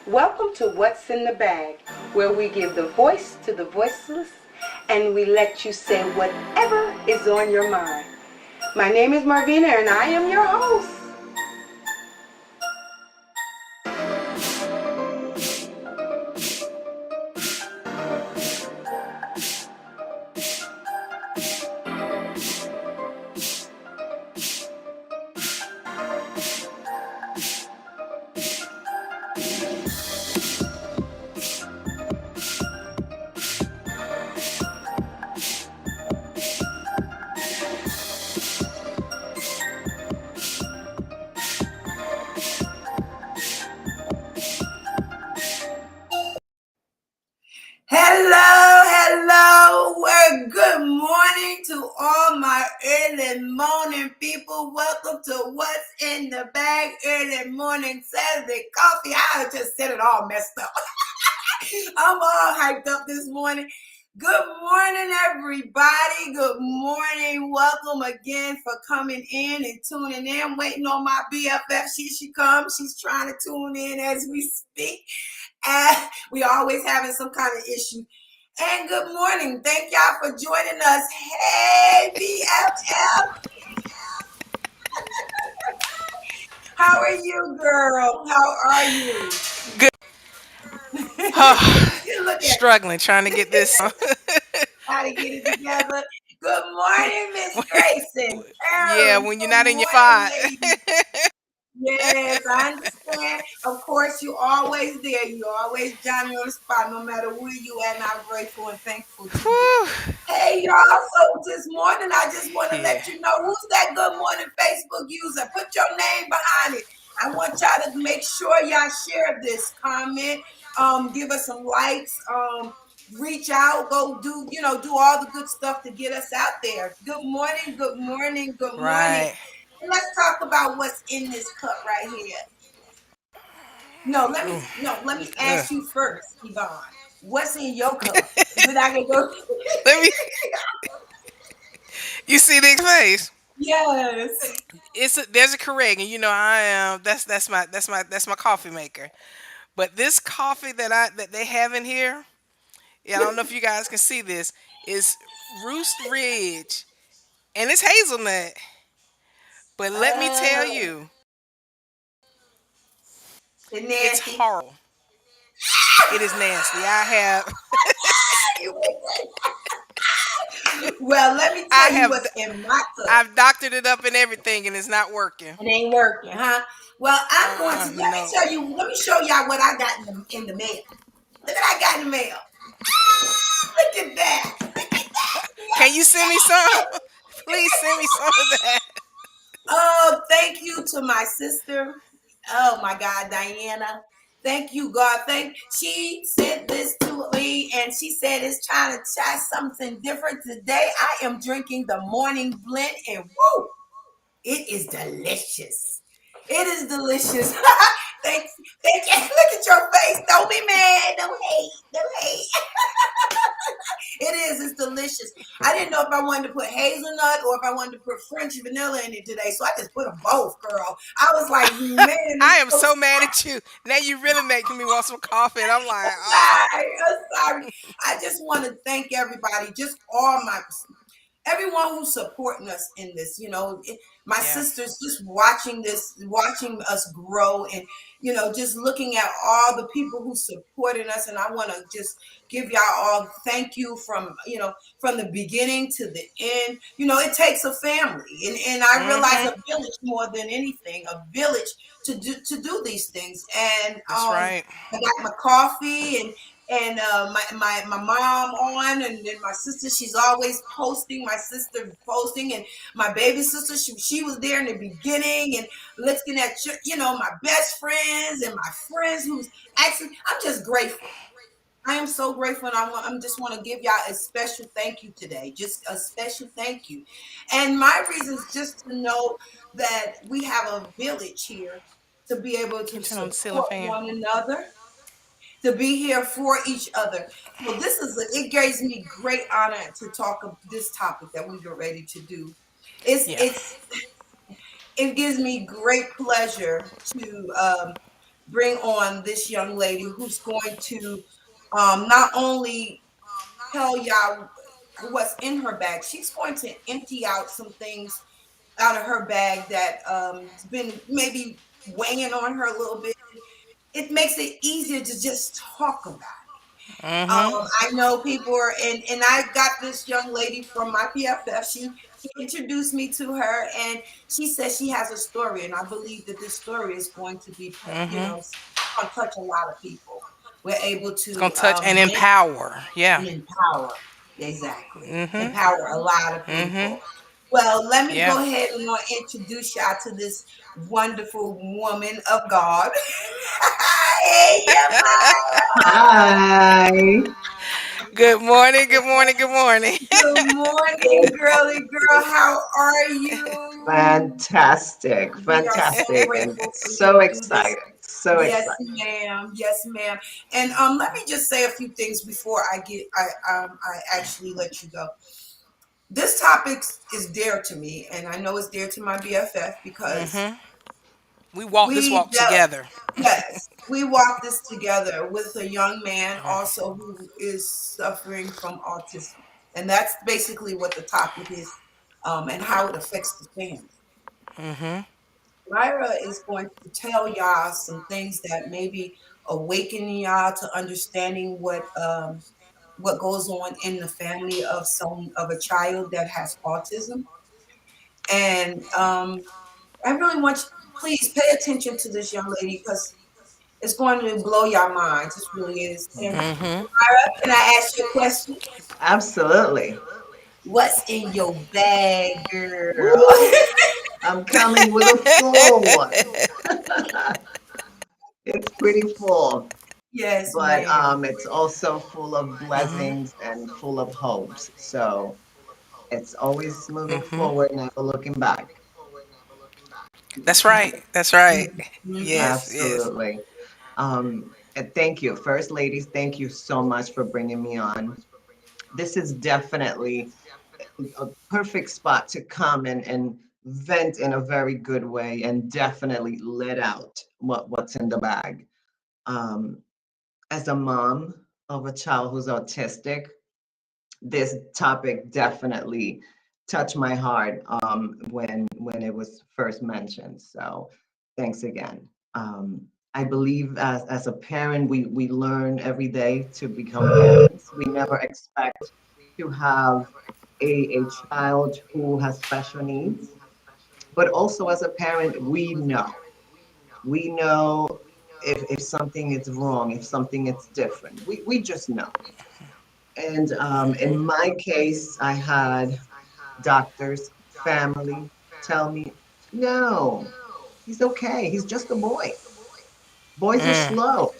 Welcome to What's in the Bag, where we give the voice to the voiceless and we let you say whatever is on your mind. My name is Marvina and I am your host. Good morning to all my early morning people. Welcome to What's in the Bag Early Morning Saturday Coffee. I just said it all messed up. I'm all hyped up this morning. Good morning, everybody. Good morning. Welcome again for coming in and tuning in. Waiting on my BFF. She comes. She's trying to tune in as we speak. And we always having some kind of issue. And good morning. Thank y'all for joining us. Hey, BFF. How are you, girl? How are you? Good. Look at Struggling, trying to get this. how to get it together. Good morning, Miss Grayson. Yeah, Carolyn, when you're good not in your spot. morning, lady. Yes, I understand. Of course, you're always there. You're always Johnny on the spot, no matter where you at. And I'm grateful and thankful to you. Hey, y'all. So this morning, I just want to Yeah. let you know who's that Good Morning Facebook user. Put your name behind it. I want y'all to make sure y'all share this comment. Give us some likes. Reach out. Go do all the good stuff to get us out there. Good morning. Good morning. Good morning. Right. Let's talk about what's in this cup right here. Let me Ugh. ask you first, Yvonne. What's in your cup? Then I can go. Let me. You see the face? Yes. There's a correct, and I am. That's my coffee maker. But this coffee that they have in here, yeah, I don't know if you guys can see this, is Roost Ridge, and it's hazelnut. But let me tell Uh, you, the it's nasty. horrible. It is nasty. I have. Well, let me I tell you have. what's in my cup. I've doctored it up and everything, and it's not working. It ain't working, huh? Well, I'm going to No. let me show y'all what I got in the mail. Look at what I got in the mail. Look at that. Can you send me some? Please send me some of that. Oh, thank you to my sister. Oh my God, Diana. Thank you, God. She sent this to me and she said it's trying to try something different today. I am drinking the morning blend and woo, it is delicious. It is delicious. thank, thank you. Look at your face. Don't be mad. Don't hate. Don't hate. It is. It's delicious. I didn't know if I wanted to put hazelnut or if I wanted to put French vanilla in it today, so I just put them both, girl. I was like, man, I it's am so so mad at you. Now you really making me want some coffee, and I'm like, sorry. I'm sorry. I just want to thank everybody, just all my everyone who's supporting us in this, my yeah, sisters just watching this, watching us grow and, just looking at all the people who supported us. And I want to just give y'all all thank you from the beginning to the end. It takes a family and I realize mm-hmm. a village more than anything, a village to do these things. And That's right. I got my coffee and my mom on and then my sister, she's always posting, my sister posting, and my baby sister, she was there in the beginning and looking at my best friends and my friends who's actually, I'm just grateful. I am so grateful and I'm just want to give y'all a special thank you today, just a special thank you. And my reason is just to know that we have a village here to be able Can to you turn on the ceiling support fan? one another, to be here for each other. So it gives me great honor to talk of this topic that we get ready to do. It's Yeah. it's it gives me great pleasure to bring on this young lady who's going to not only tell y'all what's in her bag, she's going to empty out some things out of her bag that has been maybe weighing on her a little bit. It makes it easier to just talk about. Mhm. I know people are, and I got this young lady from my PFF. She introduced me to her, and she says she has a story, and I believe that this story is going to be, Mhm. going to touch a lot of people. We're able It's gonna to touch and vent empower. Yeah. and empower, exactly, Mhm. empower a lot of Mhm. people. Well, let me Yeah. go ahead and introduce y'all to this wonderful woman of God. Hey, yeah, Hi. Good morning. Good morning. Good morning. good morning, girly girl. How are you? Fantastic. We are so Fantastic. And grateful for you so to do this. excited. So Yes, excited. ma'am. Yes, ma'am. And let me just say a few things before I actually let you go. This topic is dear to me, and I know it's dear to my BFF because Mhm. We walk this we walk dealt. together. Yes, we walked this together with a young man also who is suffering from autism. And that's basically what the topic is, and how it affects the family. Mhm. Lyra is going to tell y'all some things that maybe awaken y'all to understanding what goes on in the family of a child that has autism. And I really want you, please pay attention to this young lady because it's going to blow your minds. It really is. And Mhm. can I ask you a question? Absolutely. What's in your bag, girl? Woo! I'm coming with a full one. It's pretty full, Yes, but ma'am. it's also full of Mhm. blessings and full of hopes. So it's always moving Mhm. forward, never looking back. That's right. That's right. Mhm. Yes. Yes. Absolutely. And thank you, First Ladies. Thank you so much for bringing me on. This is definitely a perfect spot to come and vent in a very good way and definitely let out what's in the bag. Um, as a mom of a child who's autistic, this topic definitely touched my heart when it was first mentioned. So thanks again. I believe as a parent, we learn every day to become parents. We never expect to have a child who has special needs, but also as a parent, we know. We know if something is wrong, if something is different. We just know. And in my case, I had doctors, family tell me, no, he's okay. He's just a boy. Boys are Mm. slow.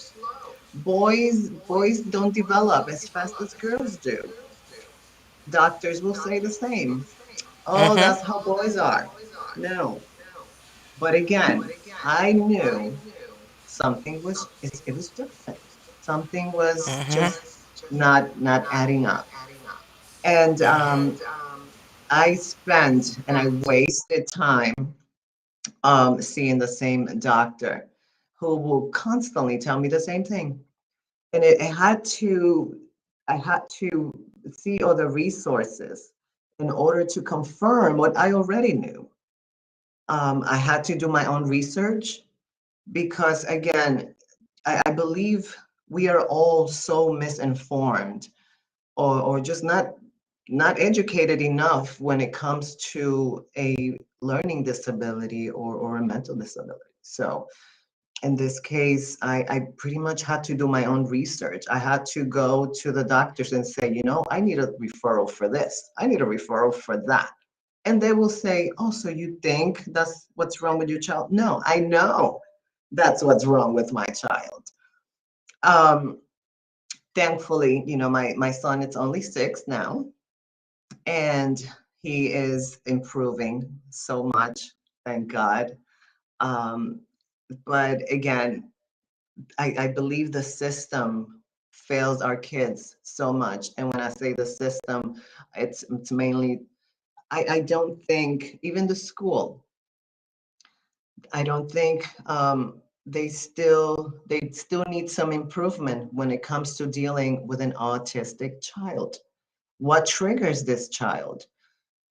Boys don't develop as fast as girls do. Doctors will say the same. Oh, Mhm. that's how boys are. No. But again, I knew something it was different. Something was Mhm. just not adding up. And I spent and I wasted time seeing the same doctor who will constantly tell me the same thing. And I had to see other resources in order to confirm what I already knew. I had to do my own research because, again, I believe we are all so misinformed or just not educated enough when it comes to a learning disability or a mental disability. So in this case, I pretty much had to do my own research. I had to go to the doctors and say, I need a referral for this. I need a referral for that. And they will say, oh, so you think that's what's wrong with your child? No, I know that's what's wrong with my child. Um, Thankfully, my son is only 6 now, and he is improving so much, thank God. Um, but again, I believe the system fails our kids so much. And when I say the system, it's mainly, I don't think, even the school, I don't think they still need some improvement when it comes to dealing with an autistic child. What triggers this child?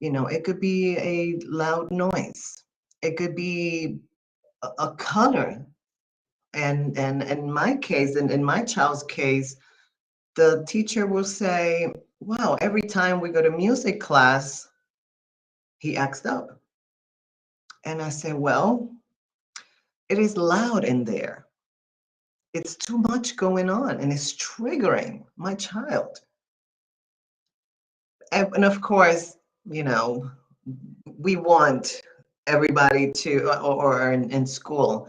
It could be a loud noise. It could be a color. And in my case, in my child's case, the teacher will say, wow, every time we go to music class, he acts up. And I say, well, it is loud in there. It's too much going on and it's triggering my child. And of course, you know, we want everybody to, or in school,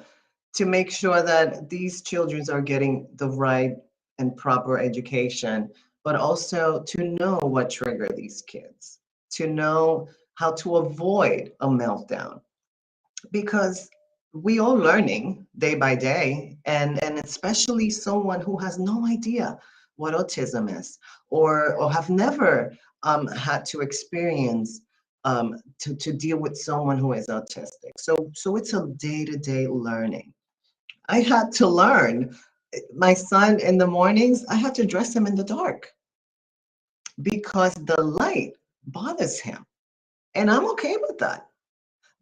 to make sure that these children are getting the right and proper education, but also to know what trigger these kids, to know how to avoid a meltdown, because we all learning day by day, and especially someone who has no idea what autism is, or have never had to experience to deal with someone who is autistic. So it's a day-to-day learning. I had to learn. My son in the mornings, I had to dress him in the dark because the light bothers him. And I'm okay with that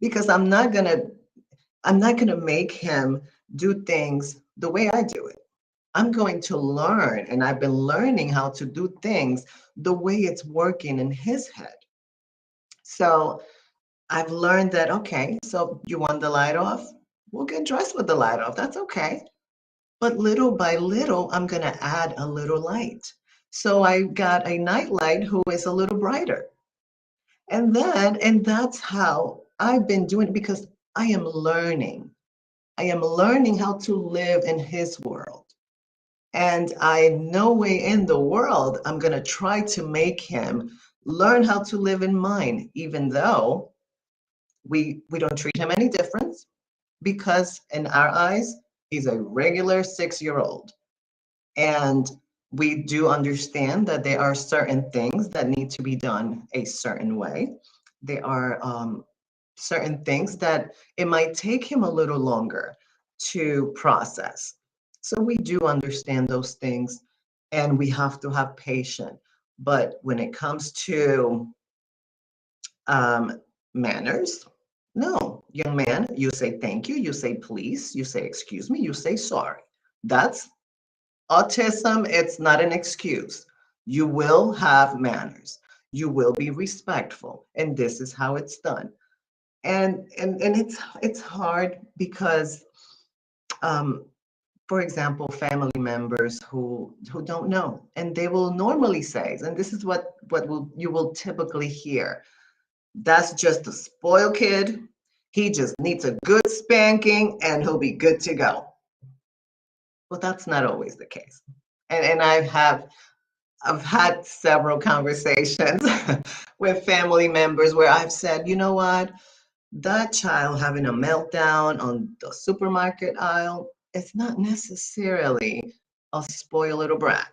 because I'm not gonna make him do things the way I do it. I'm going to learn, and I've been learning how to do things the way it's working in his head. So I've learned that, okay, so you want the light off? We'll get dressed with the light off. That's okay. But little by little, I'm going to add a little light. So I got a night light who is a little brighter. And that's how I've been doing it because I am learning. I am learning how to live in his world. And I no way in the world I'm going to try to make him learn how to live in mine, even though we don't treat him any different because in our eyes, he's a regular 6-year old. And we do understand that there are certain things that need to be done a certain way. There are certain things that it might take him a little longer to process. So we do understand those things and we have to have patience. But when it comes to manners, no, young man, you say thank you, you say please, you say excuse me, you say sorry. That's autism. It's not an excuse. You will have manners. You will be respectful, and this is how it's done. And it's hard because, um, for example, family members who don't know, and they will normally say, and this is what you will typically hear. That's just a spoiled kid. He just needs a good spanking, and he'll be good to go. Well, that's not always the case. And I've had several conversations with family members where I've said, you know what, that child having a meltdown on the supermarket aisle, it's not necessarily a spoiled little brat.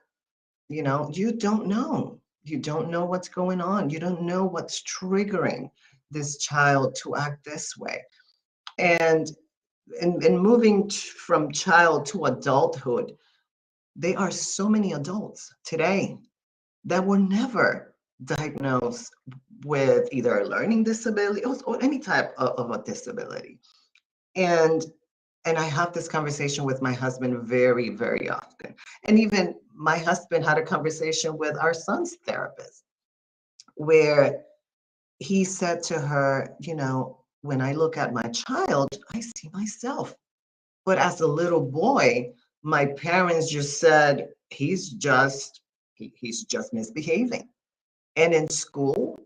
You don't know. You don't know what's going on. You don't know what's triggering this child to act this way. And in moving from child to adulthood, there are so many adults today that were never diagnosed with either a learning disability or any type of a disability. And and I have this conversation with my husband very, very often. And even my husband had a conversation with our son's therapist where he said to her, when I look at my child, I see myself. But as a little boy, my parents just said, he's just misbehaving. And in school,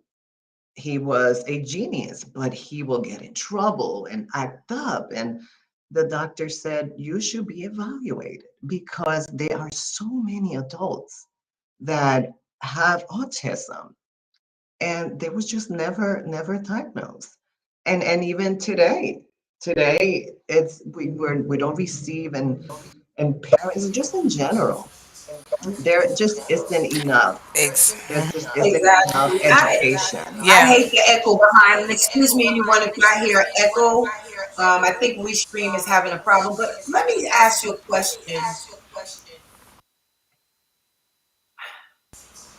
he was a genius, but he will get in trouble and act up. And the doctor said, you should be evaluated because there are so many adults that have autism. And they was just never diagnosed. And even today we don't receive and parents just in general, there just isn't enough. There just isn't enough Exactly. I education. I Yeah. hate the echo behind. And excuse me, anyone, if I hear echo. I think Restream is having a problem, but let me ask you a question.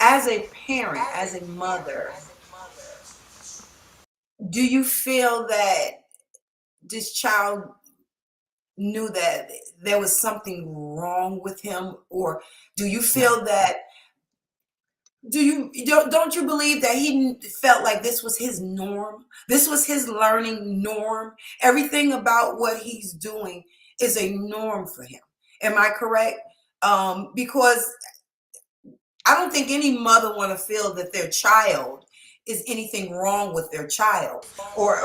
As a parent, as a mother, do you feel that this child knew that there was something wrong with him, or do you No. feel that don't you believe that he felt like this was his norm, this was his learning norm, everything about what he's doing is a norm for him? Am I correct? Because I don't think any mother want to feel that their child is anything wrong with their child, or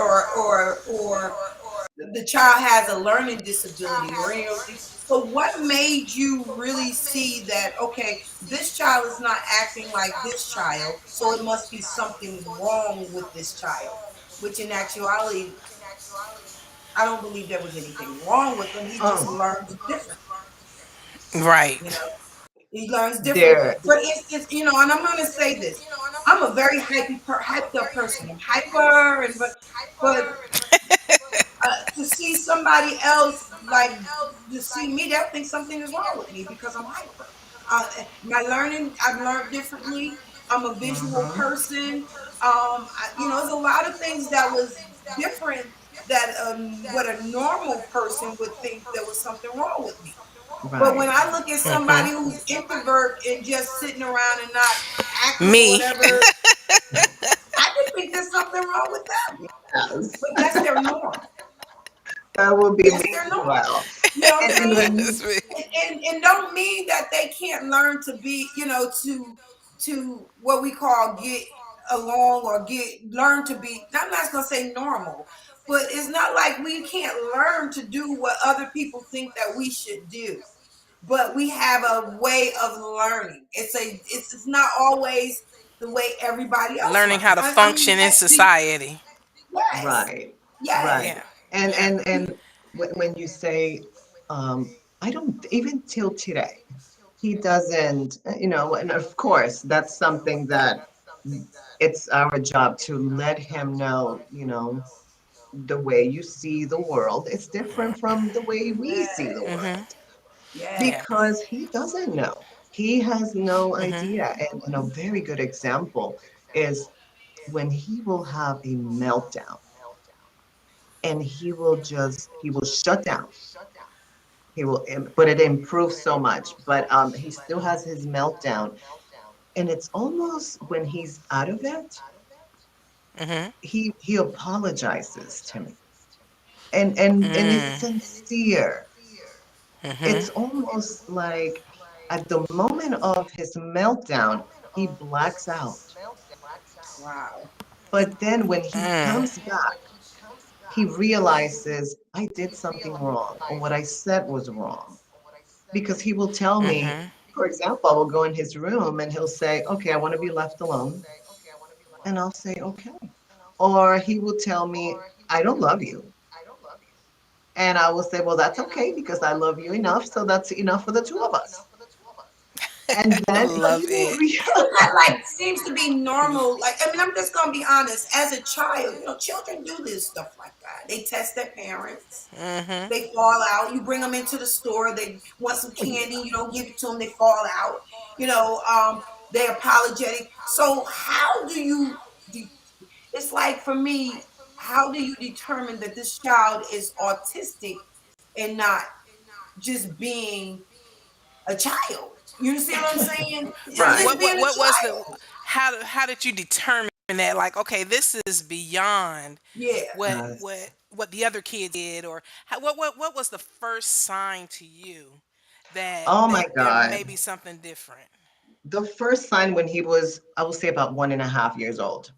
the child has a learning disability or anything. So what made you really see that, okay, this child is not acting like this child, so it must be something wrong with this child? Which in actuality, I don't believe there was anything wrong with him. He just Um, learns different. Right. You know, he learns different. there. For instance, and I'm going to say this: I'm a very hyped up person. I'm hyper, but to see somebody else, like, to see me, they'll think something is wrong with me because I'm hyper. My learning, I've learned differently. I'm a visual Mhm. person. There's a lot of things that was different that what a normal person would think there was something wrong with me. But when Right. I look at somebody who's introvert and just sitting around and not active or Me. whatever, I could think there's something wrong with them. Yes. But that's their norm. That will be That's me their as norm. well. You know what I And mean? when That's me. And don't mean that they can't learn to be, to what we call get along or learn to be. I'm not gonna say normal, but it's not like we can't learn to do what other people think that we should do. But we have a way of learning. It's not always the way everybody else Learning how learns. to I mean, function in society. yes, right, yes, right. Yeah. And Yeah. and and when you say, I don't even till today, he doesn't, and of course that's something that it's our job to let him know, the way you see the world is different from the way we see the yes, Mm-hmm. world, yes. Yeah. because he doesn't know. He has no Mm-hmm. idea. And a very good example is when he will have a meltdown and he will shut down. He will, but it improves so much. But he still has his meltdown. And it's almost when he's out of it, Mm-hmm. he apologizes to me. And it's sincere. Mm-hmm. It's almost like at the moment of his meltdown, he blacks out. Wow. But then when he Mm. comes back, he realizes I did something wrong or what I said was wrong. Because he will tell me, Mm-hmm. for example, I will go in his room and he'll say, okay, I want to be left alone. And I'll say, okay. Or he will tell me, I don't love you. And I will say, well, that's okay because I love you enough. So that's enough for the two of us. And I then So love he will it. isn't that like seems to be normal? Like, I mean, I'm just gonna be honest. As a child, children do this stuff like that. They test their parents. Mm-hmm. They fall out. You bring them into the store. They want some candy. You don't give it to them. They fall out. They're apologetic. So how do you? It's like for me, how do you determine that this child is autistic and not just being a child? You understand what I'm saying? right. Just What being what a what was the child. how did you determine that, like, okay, this is beyond Yeah. what Yes. what what the other kids did, or what was the first sign to you that Oh my there God. may be something different? The first sign when he was, I will say about 1.5 years old,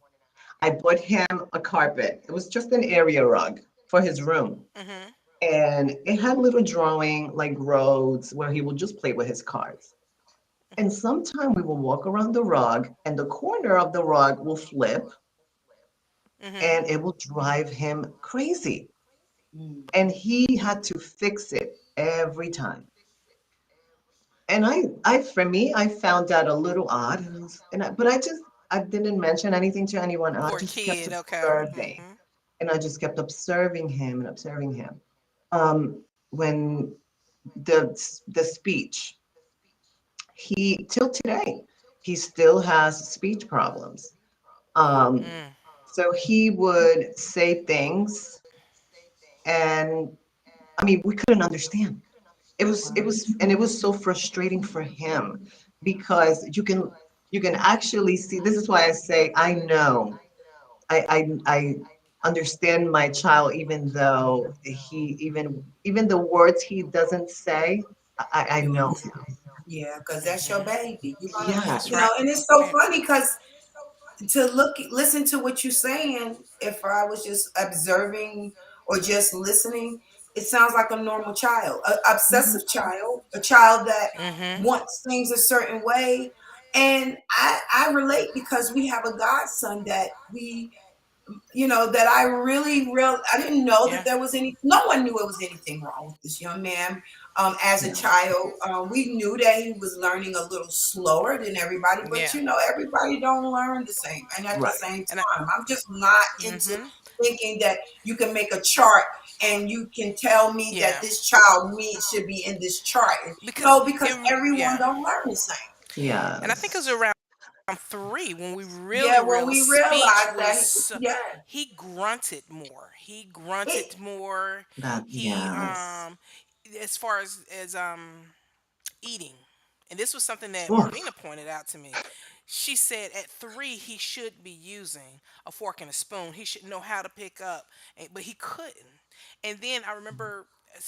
I bought him a carpet. It was just an area rug for his room. Mm-hmm. And it had little drawing like roads where he would just play with his cards. And sometime we will walk around the rug and the corner of the rug will flip Mm-hmm. and it will drive him crazy. Mm. And he had to fix it every time. And for me, I found that a little odd. But I didn't mention anything to anyone. I For a just kept kid, okay. observing. Mm-hmm. And I just kept observing him and observing him. When the speech, he till today, he still has speech problems. Um, Mm. so he would say things, and I mean, we couldn't understand. It was so frustrating for him because you can actually see. This is why I say I know. I understand my child, even though even the words he doesn't say, I You know understand? him. Yeah, because that's your Mhm. baby. You're gonna, That's you right. know, and it's so funny because to listen to what you're saying, if I was just observing or just listening, it sounds like a normal child, a Mhm. obsessive child, a child that Mhm. wants things a certain way. And I relate because we have a godson that we, that I didn't know that Yeah. there was no one knew it was anything wrong with this young man. As a Yeah. child, we knew that he was learning a little slower than everybody, but Yeah. everybody don't learn the same. And at the Right. same And I. time, I'm just not into Mhm. thinking that you can make a chart and you can tell me that Yeah. this child needs should be in this chart. Because No, because everyone yeah. don't learn the same. And I think it was Yes. around 3 when we Yeah, really when realized we speech realize that, was yeah, he grunted more. He it, grunted more. That He yes. as far as eating. And this was something that Oof. Marvina pointed out to me. She said at 3 he should be using a fork and a spoon. He should know how to pick up, but he couldn't. And then I remember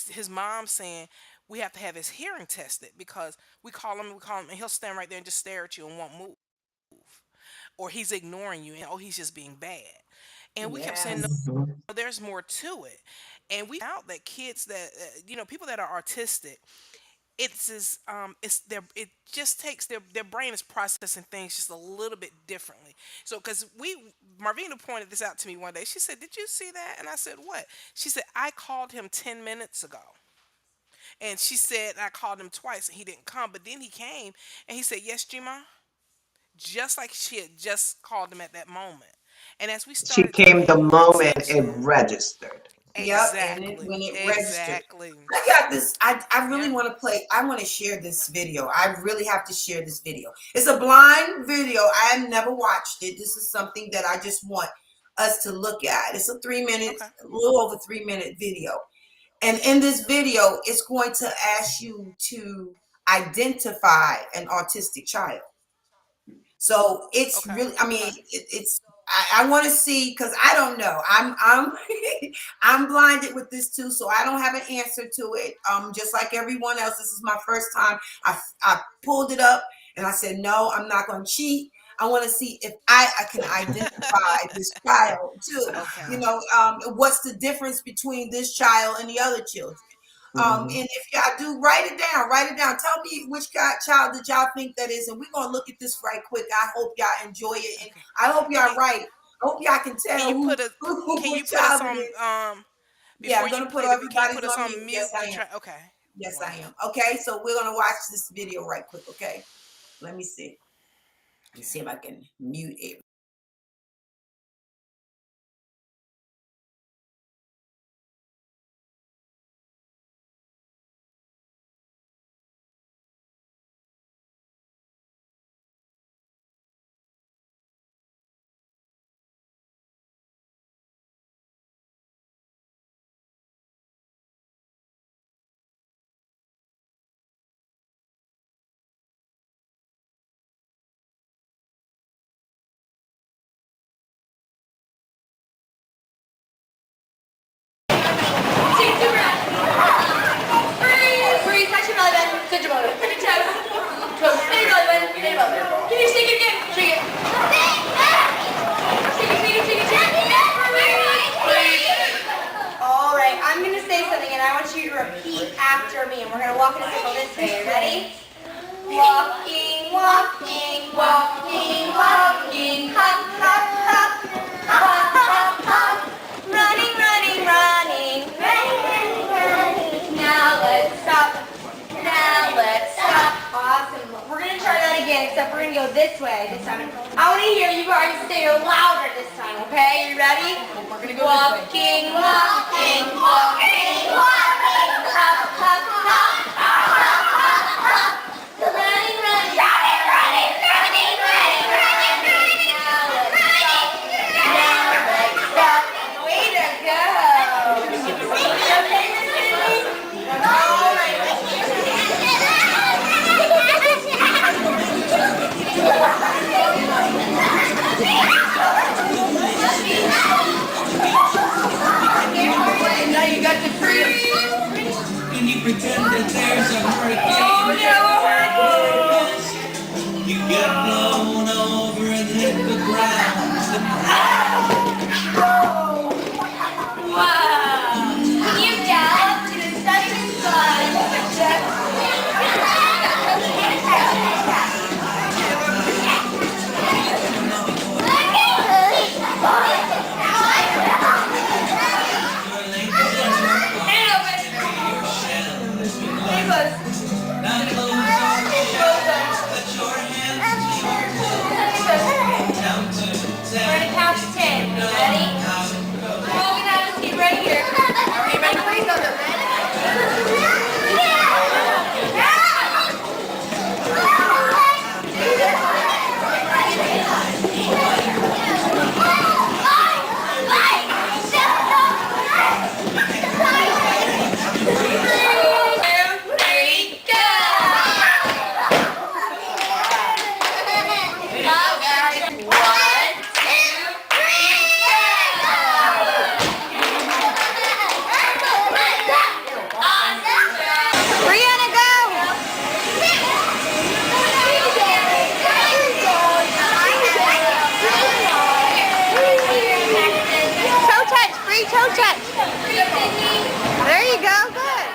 his mom saying we have to have his hearing tested because we call him, and he'll stand right there and just stare at you and won't move, or he's ignoring you, and oh, he's just being bad. And we kept saying no, yes. Mhm. there's more to it. And we found out that kids that people that are artistic, it just takes their brain is processing things just a little bit differently. So because we Marvina pointed this out to me one day. She said, did you see that? And I said, what? She said, I called him 10 minutes ago. And she said, I called him twice and he didn't come, but then he came and he said, yes, Gma, just like she had just called him at that moment. And as we She started to came pay the more moment it attention. registered. Yep, Exactly, when it registered. exactly. I got this. I really Yeah. want to play. I want to share this video. I really have to share this video. It's a blind video. I have never watched it. This is something that I just want us to look at. It's a 3 minutes, Okay. a little over 3 minute video. And in this video, it's going to ask you to identify an autistic child. So it's Okay. really, I mean, Okay. it's. I want to see because I don't know. I'm I'm blinded with this too, so I don't have an answer to it. Just like everyone else, this is my first time. I pulled it up and I said, no, I'm not going to cheat. I want to see if I can identify this child too. Okay. What's the difference between this child and the other children? Mhm. And if y'all do, write it down. Write it down. Tell me which child that y'all think that is, and we're gonna look at this right quick. I hope y'all enjoy it, and Okay. I hope y'all Can right. I hope y'all can can tell you put who a can what you put us child it on is. Yeah, before I'm you gonna put play the can you everybody's put us on mute. on Yes, mute I to am. try? Okay. Yes, I am. Wonderful. Okay, so we're gonna watch this video right quick. Okay, let me see. Let me Okay. see if I can mute it. Breathe, touch your belly button, touch your belly button. Touch your toes, hit your belly button, hit your belly button. Can you shake it again? Shake it. Shake it, shake it, shake it. Breathe. All right, I'm going to say something and I want you to repeat after me. And we're going to walk in a circle this way. Ready? Walking, walking, walking, walking, hop, hop, hop, hop, hop, hop, running, running, running, running, running, running. Now let's stop. Now let's stop. Awesome. We're gonna try that again, except we're gonna go this way this time. I want to hear you guys say it louder this time. Okay, you ready? We're gonna go walking, walking, walking, walking, hop, hop, hop, hop, hop, hop, running, running, running, running, running, running, running, running, now let's stop. Way to go! Now you got the freeze. And you pretend that there's a hurricane. You get blown over and hit the ground. Wow! You gallop to the sunny sun. Now close on the shelves, let your hands down to 10. We're gonna count to 10. Ready? Well, we have to keep right here. Are you ready? Please go toe touch. There you go. Good.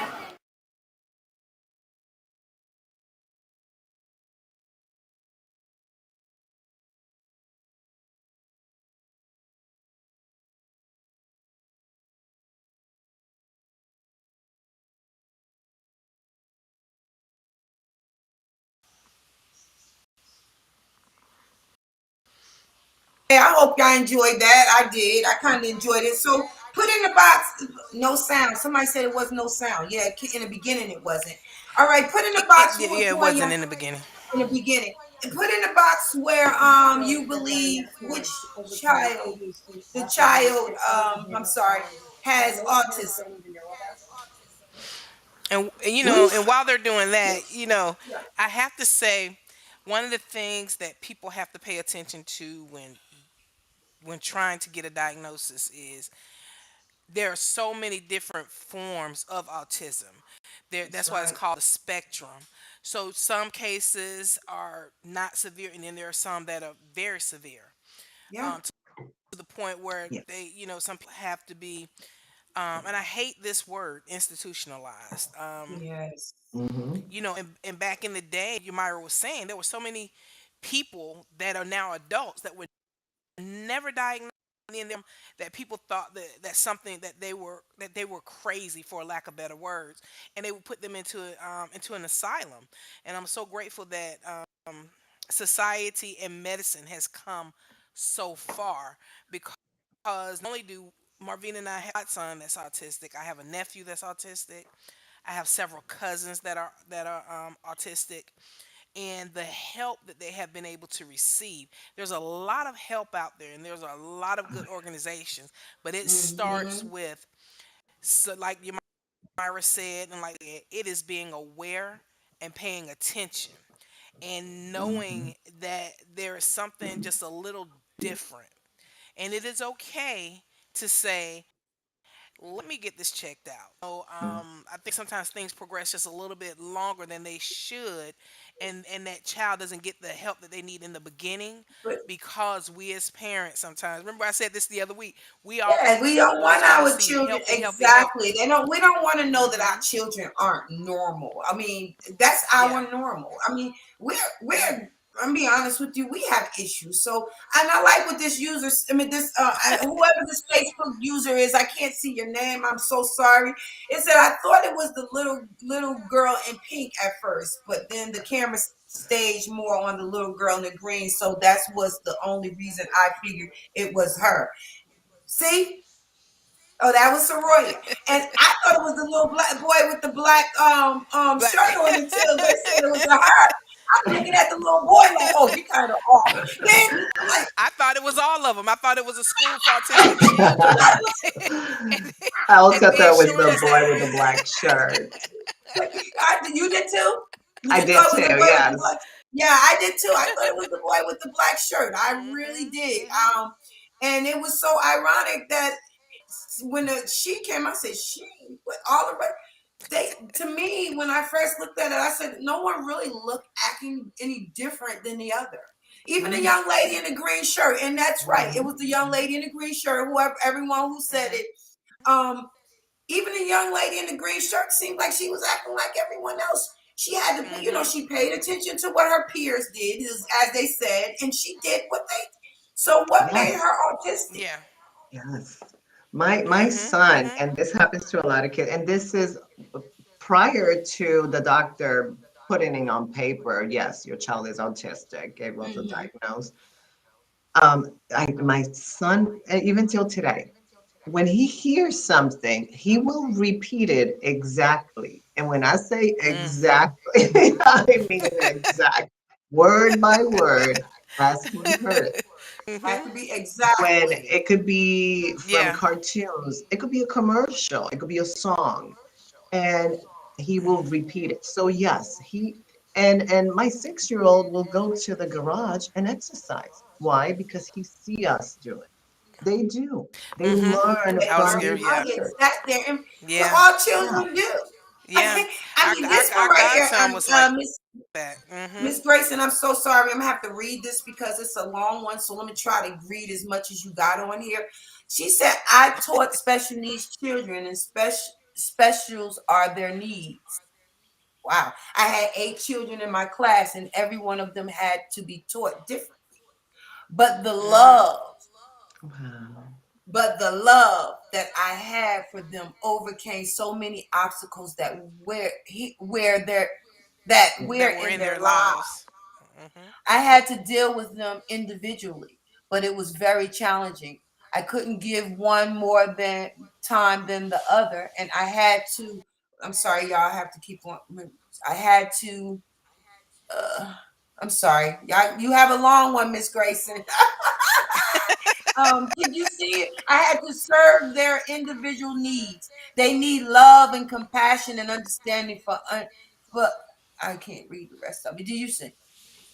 Hey, I hope y'all enjoyed that. I did. I kind of enjoyed it. So put in the box, no sound. Somebody said it was no sound. Yeah, in the beginning it wasn't. All right, put in the box Yeah, which it one wasn't y'all in the beginning. in the beginning. And put in the box where you believe which child, the child, I'm sorry, has autism. And and while they're doing that, I have to say one of the things that people have to pay attention to when trying to get a diagnosis is there are so many different forms of autism. That's That's why it's right. called a spectrum. So some cases are not severe, and then there are some that are very severe, Yeah. to the point where Yes. some people have to be, and I hate this word, institutionalized. Yes. Mm-hmm. And back in the day, Yumira was saying there were so many people that are now adults that were never diagnosed in them, that people thought that something that they were crazy, for lack of better words, and they would put them into an asylum. And I'm so grateful that society and medicine has come so far, because not only do Marvin and I have a son that's autistic, I have a nephew that's autistic, I have several cousins that are autistic, and the help that they have been able to receive. There's a lot of help out there, and there's a lot of good organizations, but it starts Mm-hmm. with, so like Myra said, and like it is being aware and paying attention and Mm-hmm. knowing that there is something just a little different, and it is okay to say, let me get this checked out. I think sometimes things progress just a little bit longer than they should, and that child doesn't get the help that they need in the beginning, But because we as parents sometimes, remember I said this the other week, we yeah, we don't always want want to our see children healthy, healthy, exactly. healthy. They don't. We don't want to know that our Hmm. children aren't normal. I mean, that's Yeah. our normal. I mean, we're Yeah. I'm be honest with you, we have issues. So, and I like what this user, I mean, this, whoever this Facebook user is, I can't see your name. I'm so sorry. It said, I thought it was the little girl in pink at first, but then the camera staged more on the little girl in the green. So that was the only reason I figured it was her. See? Oh, that was Soroya. And I thought it was the little black boy with the black But shirt on until they said it was a her. I'm looking at the little boy like, oh, you kind of off. Then I'm like, I thought it was all of them. I thought it was a school for autistic children, and I also and then thought it was Shirley the boy with said, the black shirt. you did too? You I just did thought it too, was the boy with the yes. black? Yeah, I did too. I thought it was the boy with the black shirt. I really "Mm-hmm, did. mm-hmm, And it was so ironic that when she came, I said, she, with all the rest, they, to me, when I first looked at it, I said, no one really looked acting any different than the other. Even the Mhm. young lady in the green shirt, and that's right, it was the young lady in the green shirt. Whoever, everyone who said mm-hmm, it, um, even the young lady in the green shirt seemed like she was acting like everyone else. She had to, mm-hmm." she paid attention to what her peers did, as they said, and she did what they. So, what made Yes, her autistic? Yeah. yes. My Mm-hmm, son, mm-hmm, and this happens to a lot of kids, and this is prior to the doctor putting it on paper, yes, your child is autistic, gave us a Hmm. diagnosis. My son, even till today, when he hears something, he will repeat it exactly. And when I say mm-hmm. exactly, I mean exact, word by word, as he heard it. Has Mm-hmm. to be When exactly. it could be from Yeah. cartoons, it could be a commercial, it could be a song, and he will repeat it. So yes, and my 6-year-old will go to the garage and exercise. Why? Because he see us do it. They do. They Mm-hmm. learn They I was from learn scared. the how Yeah. to others. exact their, well, Yeah. all Yeah. children do. Yeah. I Our mean, our this one our right here, godson was like that. Miss Mm-hmm. Grayson, I'm so sorry. I'm gonna have to read this because it's a long one. So let me try to read as much as you got on here. She said, I taught special needs children, and specials are their needs. Wow. I had 8 children in my class, and every one of them had to be taught differently. But the Mm-hmm. love, Wow. but the love that I had for them overcame so many obstacles that where their that That were were in in their their lives. lives. Mm-hmm. I had to deal with them individually, but it was very challenging. I couldn't give one more than time than the other, and I had to. I'm sorry, y'all. I have to keep on. I had to. Uh, I'm sorry, y'all. You have a long one, Miss Grayson. Did you see it? I had to serve their individual needs. They need love and compassion and understanding for. I can't read the rest of it. Do you see?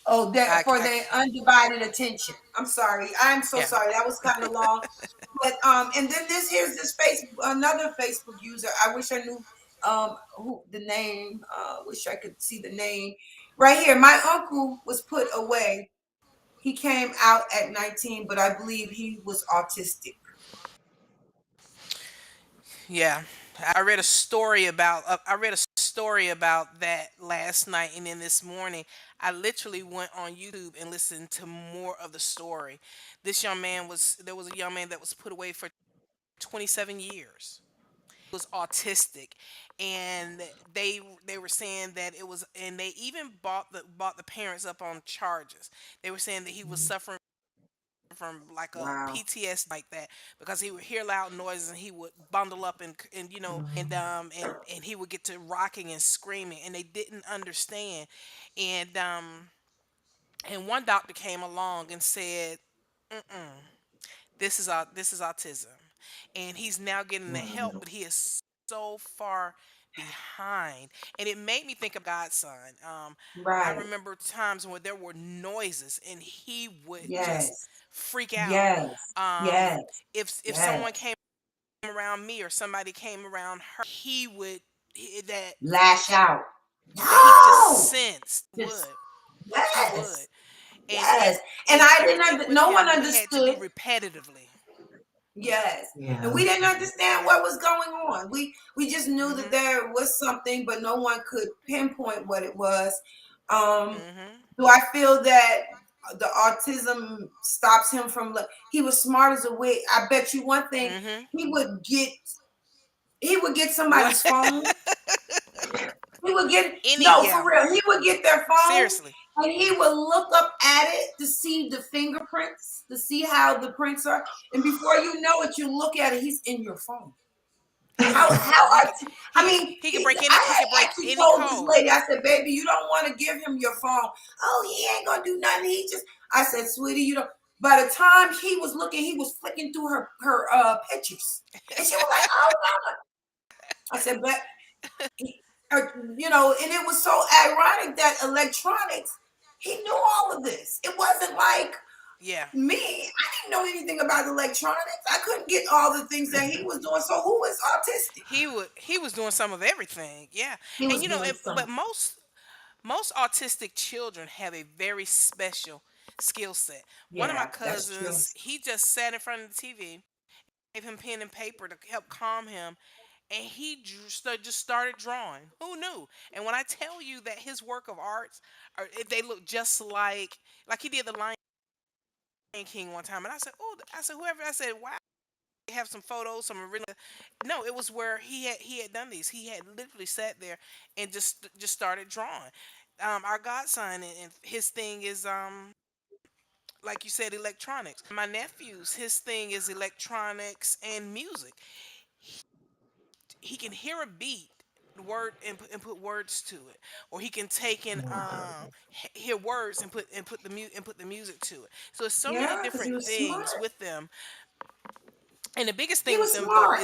Oh, for I their undivided attention. I'm sorry. I'm so yeah. sorry. That was kind of long. But and then here's this another Facebook user. I wish I knew who the name. Wish I could see the name. Right here. My uncle was put away. He came out at 19, but I believe he was autistic. Yeah. I read a story about that last night, and then this morning I literally went on YouTube and listened to more of the story. This young man was there was a young man that was put away for 27 years. Was autistic, and they were saying that it was, and they even bought the parents up on charges. They were saying that he was suffering from like a Wow. PTSD like that, because he would hear loud noises and he would bundle up and and he would get to rocking and screaming, and they didn't understand. And um and one doctor came along and said, mm-mm, this is autism, and he's now getting the help, Wow. but he is so far behind. And it made me think of Godson. I Right. remember times when there were noises and he would just Yes. freak out. Yes. um Yes. if someone Yes. came around me or somebody came around her, he would that Lash out. he just No. sensed Just would he would. yes. And it Yes. And and I didn't everything with no one him he had to do understood. repetitively. Yes. And we Yeah. didn't understand Yeah. what was going on. We just knew that Mhm. there was something, but no one could pinpoint what it was. Um, Mhm. do I feel that the autism stops him from? He was smart as a wit. I bet you one thing. Mhm. He would get he would get What? somebody's phone. He would get Any, no for yeah. real. He would get their phone Seriously. and he would look up at it to see the fingerprints, to see how the prints are. And before you know it, you look at it, he's in your phone. He How is. how He are could he I could mean, he could break any, I he could had break actually any told this code. lady, I said, baby, you don't want to give him your phone. Oh, he ain't gonna do nothing. He just I said, sweetie, you don't. By the time he was looking, he was flicking through her pictures. And she was like, oh no. I said, but and it was so ironic that electronics, he knew all of this. It wasn't like Yeah. me. I didn't know anything about electronics. I couldn't get all the things that he was doing. So who is autistic? He was doing some of everything. Yeah. He And was doing but some. most autistic children have a very special skill set. One of my Yeah, that's true. cousins, he just sat in front of the TV, gave him pen and paper to help calm him, and he just started drawing. Who knew? And when I tell you that his work of arts, they look just like he did the Lion King one time, and I said, oh, I said whoever, I said, wow. They have some photos, some original. No, it was where he had done these. He had literally sat there and just started drawing. Our godson, and his thing is like you said, electronics. My nephew's, his thing is electronics and music. He can hear a beat word and put words to it, or he can take and hear words and put the music to it. So it's so many Yeah, because he different was things smart. with them. And the biggest He thing with was them though smart.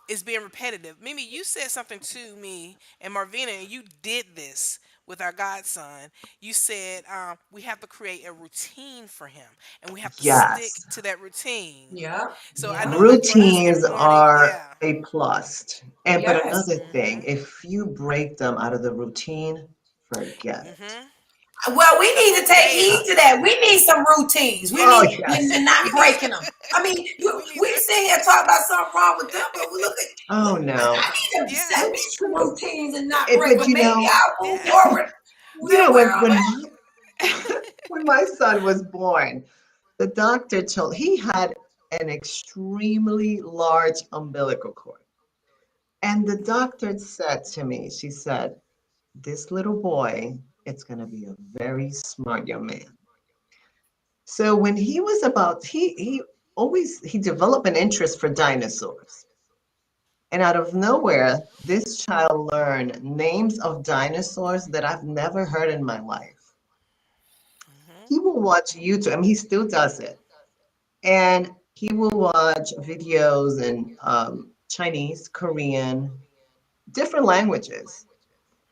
is being repetitive. Mimi, you said something to me and Marvina, and you did this with our godson. You said we have to create a routine for him, and we have to stick Yes. to that routine. Yeah, So I yeah, know, like for us, every Routines morning, are yeah. a plus. But yes. another thing, Mhm. if you break them out of the routine, forget it. Mhm. Well, we The need to whole take day heed is. to that. We need some routines. We Oh need yes. and not We need. breaking them. I mean, We need we to. sit here talking about something wrong with them, but we look at. Oh I no. need to Yeah. set me It's some true. routines and not break But them. Maybe I'll move Yeah. forward. when Where I'm when at. my when my son was born, the doctor told he had an extremely large umbilical cord. And the doctor said to me, she said, this little boy, it's going to be a very smart young man. So when he was about, he developed an interest for dinosaurs. And out of nowhere, this child learned names of dinosaurs that I've never heard in my life. Mhm. He will watch YouTube, I mean, he still does it. And he will watch videos in Chinese, Korean, different languages.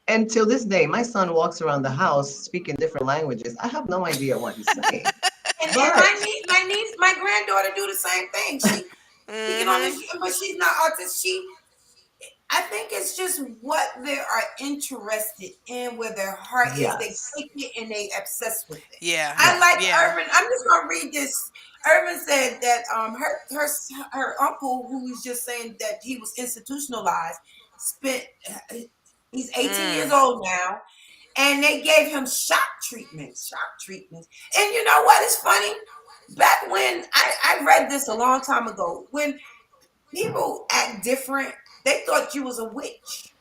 And till this day, my son walks around the house speaking different languages. I have no idea what he's saying. And But my granddaughter do the same thing. She get on Mhm. this, but she's not autistic. I think it's just what they are interested in, where their heart is. They yes, take it and they obsess with it. Yeah. I yes, like Yeah. Irvin. I'm just gonna read this. Irvin said that her uncle, who was just saying that he was institutionalized, spent. He's 18 years Mm. old now, and they gave him shock treatments. And you know what is funny? Back when I read this a long time ago, when people act different, they thought you was a witch.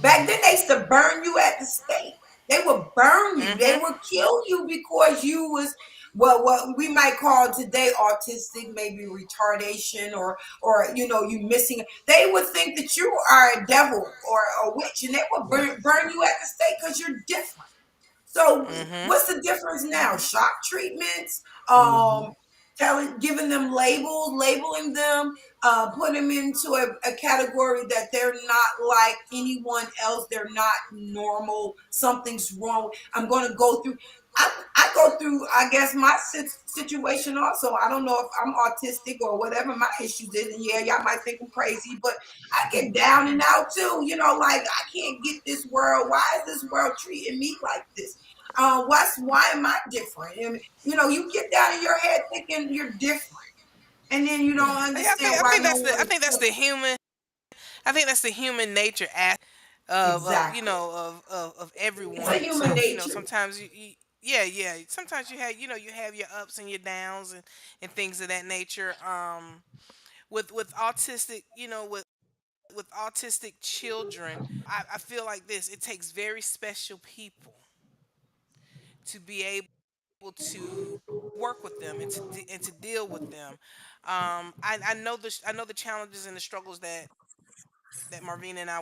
Back then, they used to burn you at the stake. They would burn you. They Mhm. would kill you because you was what we might call today autistic, maybe retardation, or you missing. They would think that you are a devil or a witch, and they would yes. burn you at the stake because you're different. So Mhm. what's the difference now? Shock treatments, Mhm. giving them labels, labeling them, put them into a category that they're not like anyone else. They're not normal. Something's wrong. I'm going to go through. I go through, I guess, my situation also. I don't know if I'm autistic or whatever my issues is. And yeah, y'all might think I'm crazy, but I get down and out too. Like I can't get this world. Why is this world treating me like this? Why am I different? And you get down in your head thinking you're different, and then you don't Yeah. Yeah, understand why no one I think that's the accepts. human. I think that's the human nature aspect. Exactly. of It's a everyone human to nature. sometimes yeah, yeah, sometimes you have your ups and your downs and things of that nature. With autistic, with autistic children, I feel like this, it takes very special people to be able to work with them and to deal with them. I know the challenges and the struggles that Marvina and I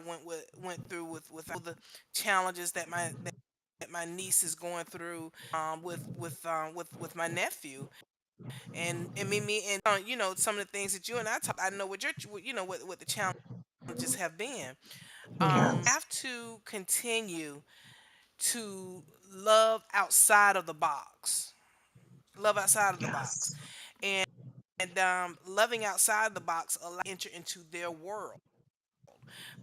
went through with the challenges that my niece is going through with my nephew and me and some of the things that you and I talked. I know what what the challenges have been. Yes. Have to continue to love outside of the box. Love outside of the box. Yes. And loving outside the box allow enter into their world.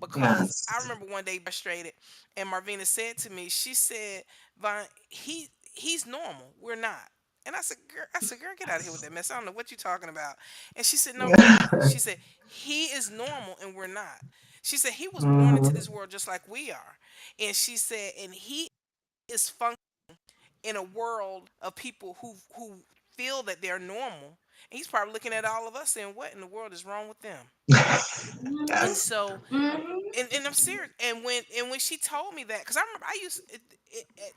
Because I Yes. remember one day frustrated, and Marvina said to me, she said, "Vaughn, he's normal. We're not." And I said, girl, get out of here with that mess. I don't know what you're talking about. And she said, no, really. She said, he is normal and we're not. She said, he was born into Mhm. this world just like we are. And she said, and he is functioning in a world of people who feel that they're normal. And he's probably looking at all of us saying, what in the world is wrong with them? And Yes. so Hmm. and I'm serious. And when she told me that, because I remember I used it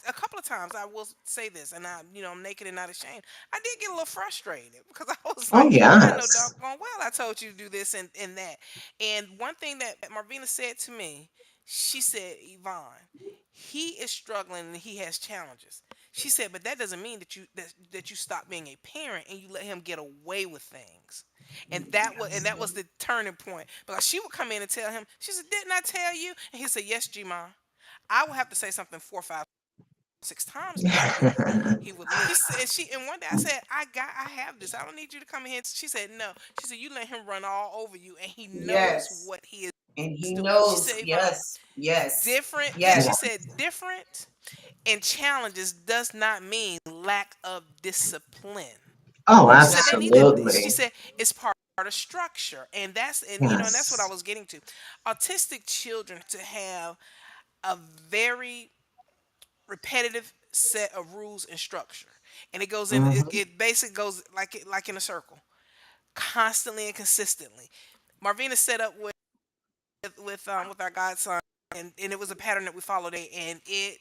a couple of times. I will say this, and I'm naked and not ashamed. I did get a little frustrated because I was Oh, like, I know yes. doggone well I told you to do this and that. And one thing that Marvina said to me, she said, Yvonne, he is struggling and he has challenges. She said, but that doesn't mean that you stop being a parent and you let him get away with things. And that was the turning point because she would come in and tell him. She said, "Didn't I tell you?" And he said, "Yes, G ma." I would have to say something 4, 5, 6 times before he would listen. And one day I said, I have this. I don't need you to come in here. She said, no. She said, you let him run all over you, and he knows Yes. what he And is he doing. She knows. said, Yvonne, Yes. Yes. different. Yeah, Yes. she said different and challenges does not mean lack of discipline. Oh, She said they need that. She Exactly. absolutely. said it's part of structure, and that's what I Yes. was getting to. Autistic children to have a very repetitive set of rules and structure, and it goes in. It, Hmm. it basically goes like in a circle, constantly and consistently. Marvina set up with our godson, and it was a pattern that we followed, and And it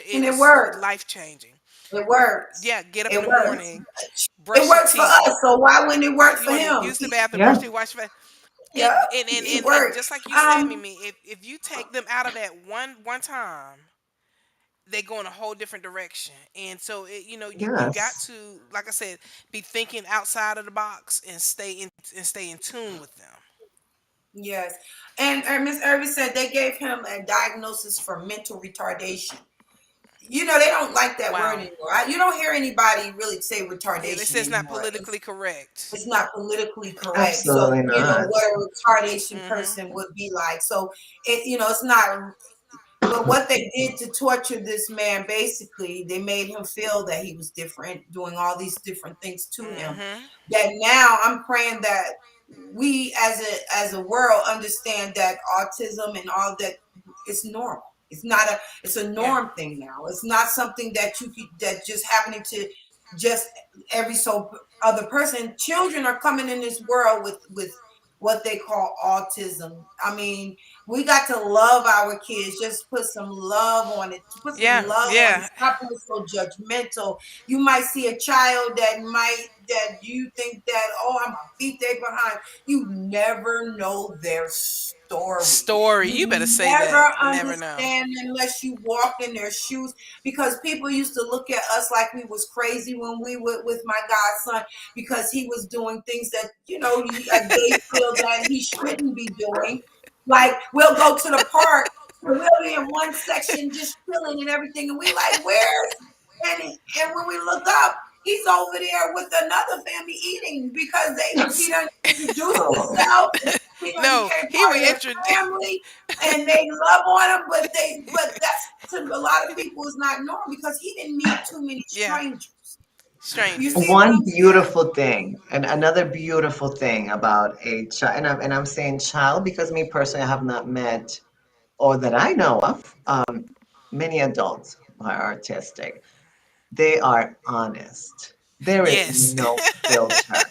it was works. life changing. It works. Yeah, get up in It the works. morning, It brush your works for teeth. us. So why wouldn't it work You for want to him? use the bathroom, brush Yeah. your teeth, wash your face. It Yeah, it and works. just like you said, Mimi, if you take them out of that one time, they go in a whole different direction. And so you got Yes. to, like I said, be thinking outside of the box and stay in tune with them. Yes. And Miss Irving said they gave him a diagnosis for mental retardation. They don't like that word Wow. anymore. You don't hear anybody really say Yeah, they retardation say it's not anymore. politically correct. It's not politically correct. So, Absolutely not. what a retardation Mm-hmm. person would be like. So, it's not. But what they did to torture this man, basically, they made him feel that he was different, doing all these different things to him. Mm-hmm. That now I'm praying that we as a world understand that autism and all that is normal. It's a Yeah. norm thing now. It's not something that that just happening to just every so other person. Children are coming in this world with what they call autism. I mean, we got to love our kids. Just put some love on it. Put some Yeah. love on it. Yeah. Stop being so judgmental. You might see a child that you think that, oh, I'm gonna beat they behind. You never know their story. Story. You better You say that. never Never know. understand unless you walk in their shoes. Because people used to look at us like we was crazy when we were with my godson because he was doing things that they feel that he shouldn't be doing. Like we'll go to the park and we'll be in one section just chilling and everything, and we like, where's and when we look up, he's over there with another family eating because he done introduced Oh, himself. He done No, became he part would of their introduce. family, and they love on him. But that's to a lot of people is not normal because he didn't meet too many Yeah, strangers. You strangers. see what one I'm saying? beautiful thing, and another beautiful thing about a child, and I'm saying child because me personally, I have not met or that I know of, many adults are artistic. They are honest. There is Yes. no filter.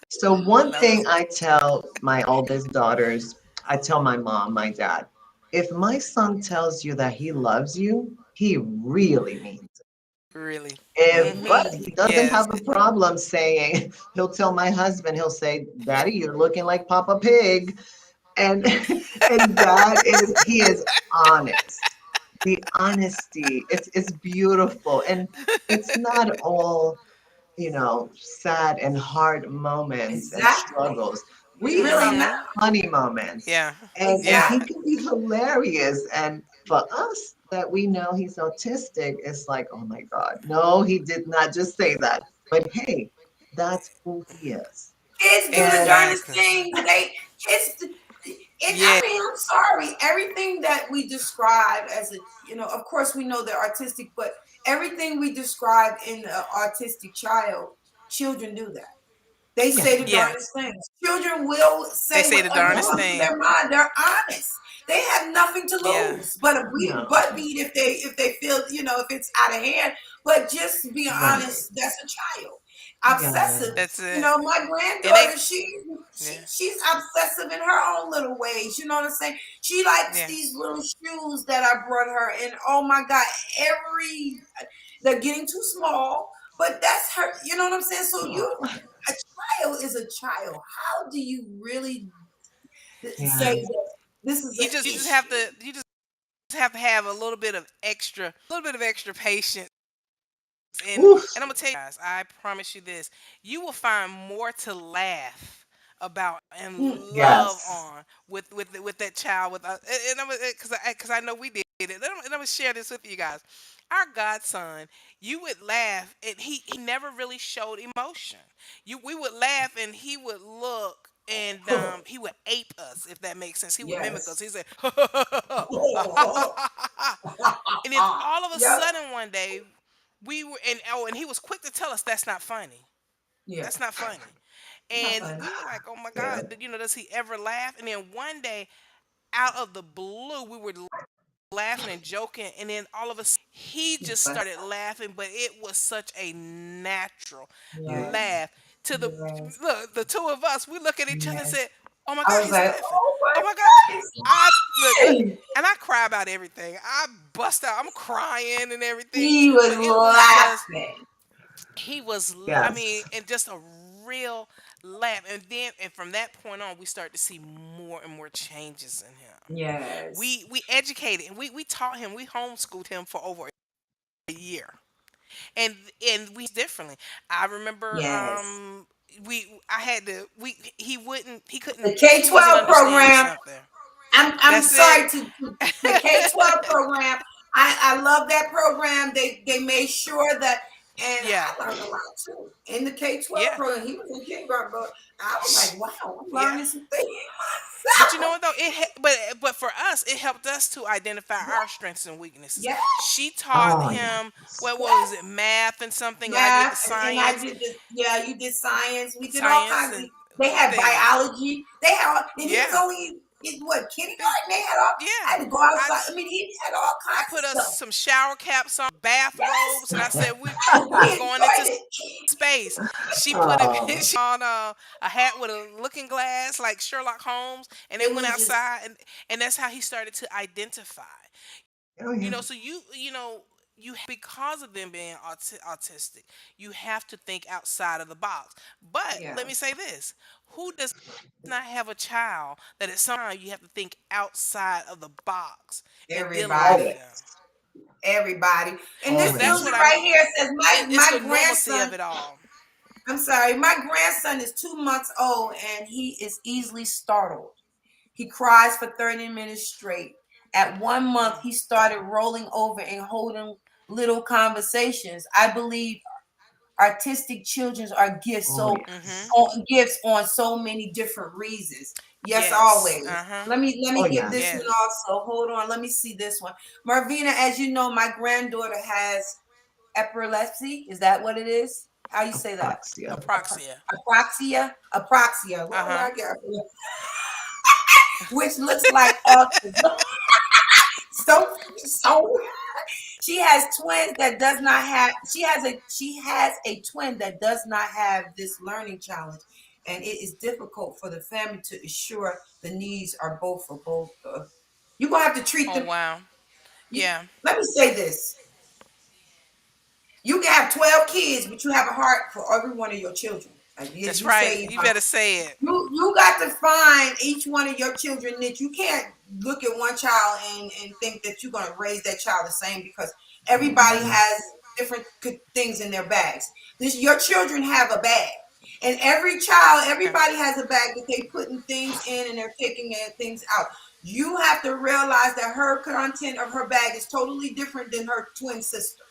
So one No. thing I tell my oldest daughters, I tell my mom, my dad, if my son tells you that he loves you, he really means it. Really. But Mhm. he doesn't Yes. have a problem saying, he'll tell my husband, he'll say, Daddy, you're looking like Papa Pig. And and that is he is honest. The honesty, it's beautiful. And it's not all, sad and hard moments and Exactly. struggles. It's We really have not. Mhm. funny moments, Yeah. and Yeah. he Exactly. can be hilarious. And for us that we know he's autistic, it's like, oh my God, no, he did not just say that. But hey, that's who he is. Kids do the And darndest Exactly. things. I Yeah. mean, I'm sorry. Everything that we describe as of course we know they're artistic, but everything we describe in an autistic child, children do that. They yeah, say the Yeah. darndest things. Children will They say say the whatever darndest comes yeah, to thing. their mind. They're honest. They have nothing to Yeah. lose, but a no, butt beat if they feel if it's out of hand. But just be right. honest. That's a child. Obsessive. That's Yes. it. My And they granddaughter, yeah. she's obsessive in her own little ways. You know what I'm saying? She likes Yeah. these little shoes that I brought her, and oh my god, every they're getting too small. But that's her. You know what I'm saying? So Oh, a child is a child. How do you really say yes. that this is an You just have issue? to have a little bit of extra patience. And Oof. I'm gonna tell you guys, I promise you this, you will find more to laugh about and Mm, love Yes. on with that child and I'm because I know we did it. And I'm gonna share this with you guys. Our godson, you would laugh and he never really showed emotion. We would laugh and he would look and he would ape us, if that makes sense. He would mimic us. yes. He said Oh, and then all of a yep. sudden one day we were and he was quick to tell us that's not funny. Yeah. That's not funny. Not And funny. we were like, oh my Yeah. God, does he ever laugh? And then one day, out of the blue, we were laughing and joking. And then all of a sudden, he He just busts started out. laughing, but it was such a natural Yes. laugh. To the Yes. look, the two of us, we look at each other and Yes. said, oh my I God, was he's like, laughing. oh Oh my my God. God, I look, he's laughing. and I cry about everything. I bust out. I'm crying and everything. He was But it was just laughing. I Yes. mean, and just a real laugh. And from that point on, we start to see more and more changes in him. Yes. We educated and we taught him, we homeschooled him for over a year. And we differently. I remember Yes. we I had to we The K he wasn't 12 understanding program. something. I'm That's it. sorry the K-12 program. I love that program. They made sure that, and Yeah. I learned a lot too in the K-12 Yeah. program. He was in kindergarten, but I was like, wow, I'm Yeah. learning some things But you know myself. what though? But for us, it helped us to identify our strengths and weaknesses. Yeah, She taught Oh, him yes. what was it, yes, math and something, and I did the math, and I science, did this. Yeah, you did science. We did all science kinds of. and They had things. biology. They had, and he was Yeah, only in what They- kindergarten. They had all. yeah. I had to go I outside. I mean, he had all I kinds of put us stuff. some shower caps on, bathrobes, and Yes, I said we we was going into enjoyed it. space. She put him Oh, she on a hat with a looking glass like Sherlock Holmes, and they It went was just outside, and that's how he started to identify. oh yeah. So you because of them being autistic, you have to think outside of the box. But let me yes. say this: who does not have a child that at some time you have to think outside of the box in dealing with Everybody, them? Always. everybody. And So this that's user what Always. I'm. right here says It's my the normalcy of grandson. it all. I'm sorry, my grandson is 2 months old and he is easily startled. He cries for 30 minutes straight. At 1 month, Mm. he started rolling over and holding little conversations. I believe artistic children are gifts, Oh so Mhm. yes. gifts on so many different reasons. Yes, Yes. always. Uh huh. Oh Let me give this one yes. Yes. also. Hold on, let me see this one. Marvina, as you know, my granddaughter has epilepsy. Is that what it is? How you say that? Apraxia. Aproxia. Apraxia. Uh What huh. I get? Which looks like autism. So she has twins that does not have. She has a twin that does not have this learning challenge, and it is difficult for the family to ensure the needs are both for both. You're gonna have to treat Oh them. wow. You, Yeah. let me say this: you can have 12 kids, but you have a heart for every one of your children. As That's you right. say, You better say it. you got to find each one of your children niche. You can't look at one child and think that you're going to raise that child the same because everybody has different things in their bags. Your children have a bag. And every child, Okay. everybody has a bag that they putting things in and they're taking things out. You have to realize that her content of her bag is totally different than her twin sister.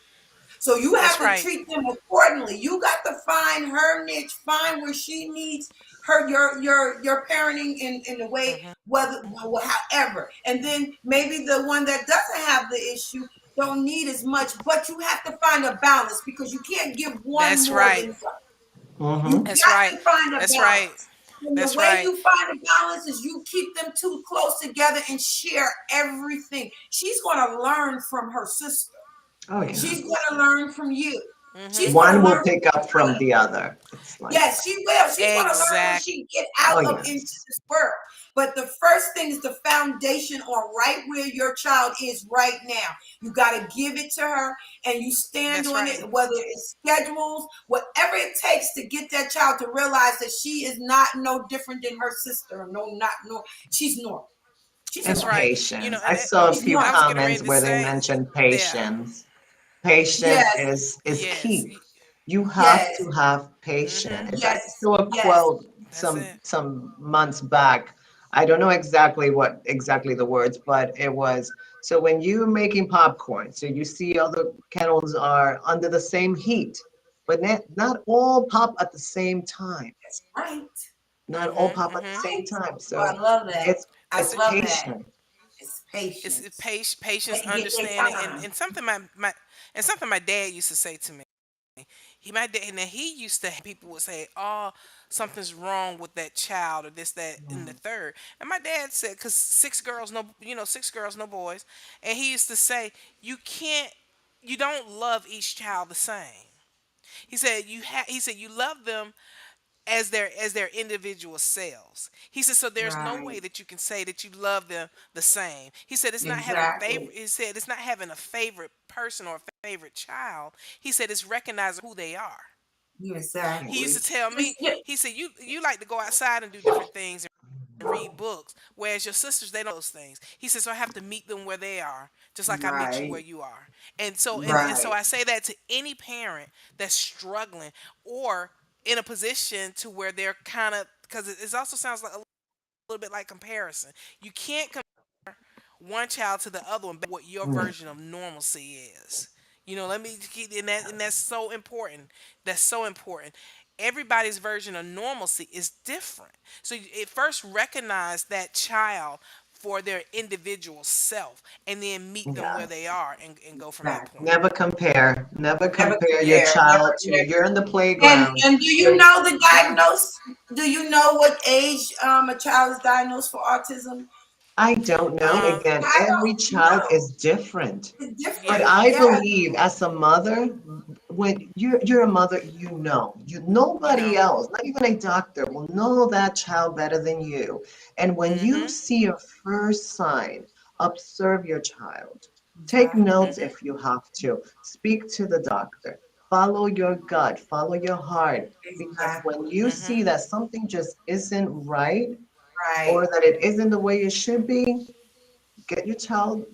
So you have That's to right. treat them accordingly. You got to find her niche, find where she needs her your parenting in the way Hmm. whether however. And then maybe the one that doesn't have the issue don't need as much, but you have to find a balance because you can't give one That's more right. than the other. You Mm-hmm. That's got right. to find a That's right. balance. And the That's way right. you find a balance is you keep them two close together and share everything. She's going to learn from her sister. Oh yeah. She's going to learn from you. Hmm. She's going to One will learn from pick up from the other. It's like yes, that. she will. She's going to learn when Exactly. she get out Oh of into yes. this world. But the first thing is the foundation on right where your child is right now. You got to give it to her and you stand That's on right. it, whether it's schedules, whatever it takes to get that child to realize that she is not no different than her sister. No, not no. She's normal. She's That's And normal. right. You know, patience. I saw a She's few I was normal. getting ready comments to where they say mentioned that. patience. Patient Yes, is Yes. key. You have yes, to have Hmm. patience. I yes, saw a yes. quote That's it. some months back. I don't know exactly the words, but it was so when you're making popcorn, so you see all the kettles are under the same heat, but not all pop at the same time. That's right. Not all Hmm. pop at the Hmm. same Right. time. Oh, I So love that. I That's it's it. love that. patient. It's It's patience. patience, Get their understanding, time. and something and something my dad used to say to me. My dad, and then he used to people would say, "Oh, something's wrong with that child," or this, that, and the third. And my dad said, "Cause six girls, no, six girls, no boys," and he used to say, "You can't, you don't love each child the same." He said, He said, "You love them as their individual selves." He said, "So there's no way Right. that you can say that you love them the same." He said, "It's not having Exactly. favorite." He said, "It's not having a favorite person or a favorite child." He said, "It's recognizing who they are." He used Exactly. to tell me, Yeah, he said, "You like to go outside and do different things and read books, whereas your sisters, they don't do those things." He said, "So I have to meet them where they are, just like I meet you right. where you are." And so Right. I say that to any parent that's struggling or in a position to where they're kind of, because it also sounds like a little bit like comparison. You can't one child to the other one what your Mm. version of normalcy is. Let me keep, and that's so important. That's so important. Everybody's version of normalcy is different. So it first recognize that child for their individual self and then meet them where they Yes. are and go from that Exactly. point. Never compare. Never Never compare your compare. Never child to compare. you're in the And playground. and do you You're know the diagnose? Do you know what age a child is diagnosed for autism? I don't know. Um, Again, I every don't child know. is different. It's But yeah. different. I Yes. believe as a mother, when you're a mother, You nobody know. else, not even a doctor, will know that child better than you. And when you Mhm. see your first sign, observe your child. Take Exactly. notes Mhm. if you have to. Speak to the doctor. Follow your gut, follow your heart. Because when Exactly. you see Mhm. that something just isn't right Right. or that it isn't the way it should be, get your child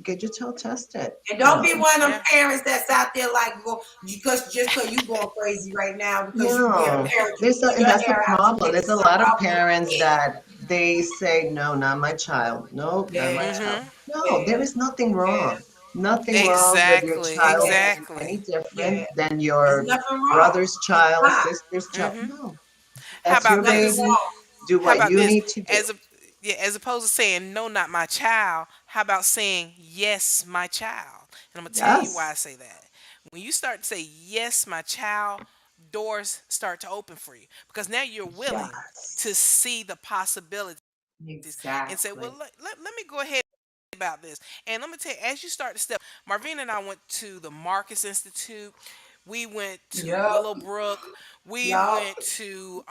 tested. And You don't be know, one of them Yeah. parents that's out there like go because just because you going crazy right now because you being a no, parent, you there's a, pull and your that's the hair out. problem. There's It's a a lot of problem. parents that they say, no, not my child. No, not Yeah. my child. Mhm. No, there Yeah. is nothing Yeah. wrong. Nothing wrong with your Exactly. child Yeah. being any Exactly. Yeah. different than There's your nothing wrong. brother's It's child, not. sister's child. Mhm. No, How that's There's your about nothing this? baby. wrong. Do How what about you this? need to do. As opposed to saying no, not my child. How about saying yes, my child? And I'm gonna tell you why Yes, I say that. When you start to say yes, my child, doors start to open for you because now you're willing yes. to see the possibilities and say, well, Exactly. let me go ahead about this. And let me tell you, as you start to step, Marvina and I went to the Marcus Institute. We went to Yep. Willowbrook. We Yup. went to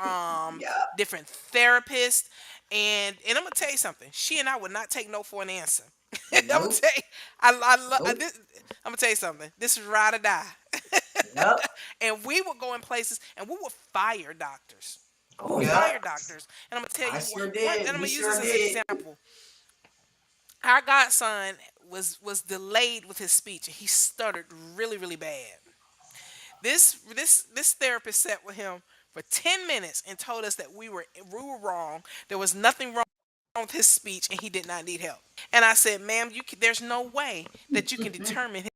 Yup. different therapists. And I'm gonna tell you something. She and I would not take no for an answer. I'm gonna Nope. tell you, Nope. I'm gonna tell you something. This is ride or die. Yep. And we would go in places and we would fire doctors. We Oh, would yeah. fire Yep. doctors. And I'm gonna tell I you sure one, and did. I'm We gonna use this sure as an did. example. Our godson was delayed with his speech. He stuttered really, really bad. This therapist sat with him for 10 minutes and told us that we were wrong. There was nothing wrong with his speech and he did not need help. And I said, "Ma'am, there's no way that you can determine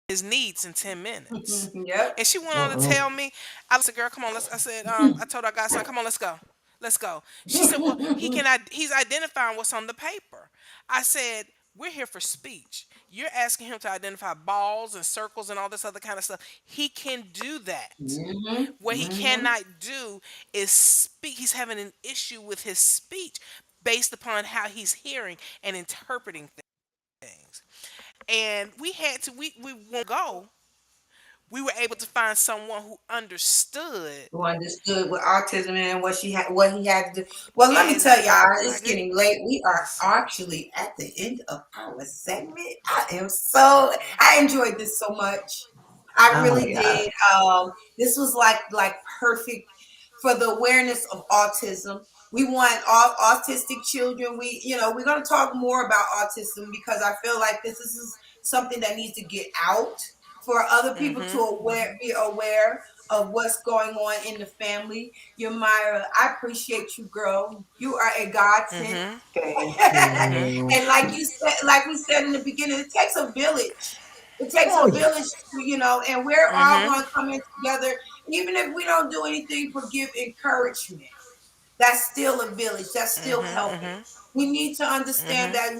his needs in 10 minutes." Yep. And she went on to Mm-mm. tell me, I said, "Girl, come on, let's," I said, I told our godson, "Come on, let's go. Let's go." She said, "Well, he's identifying what's on the paper." I said, "We're here for speech. You're asking him to identify balls and circles and all this other kind of stuff. He can do that. Mm-hmm. What he Mm-hmm. cannot do is speak. He's having an issue with his speech based upon how he's hearing and interpreting things." And we won't go. We were able to find someone who understood. Who understood what autism and what he had to do. Well, let me And tell y'all, my it's getting late. We are actually at the end of our segment. I enjoyed this so much. I Oh, really yeah. did. This was like perfect for the awareness of autism. We want all autistic children. We're going to talk more about autism because I feel like this is something that needs to get out for other people to mhm, be aware of what's going on in the family. Yamira, I appreciate you, girl. You are a godsend. mhm, Thank mhm, you. And like we said in the beginning, it takes a village. It takes Oh, a yeah. village, and we're all mhm, going to come in together, even if we don't do anything but give encouragement. That's still a village. That's still helping. mhm, We need to understand mhm, that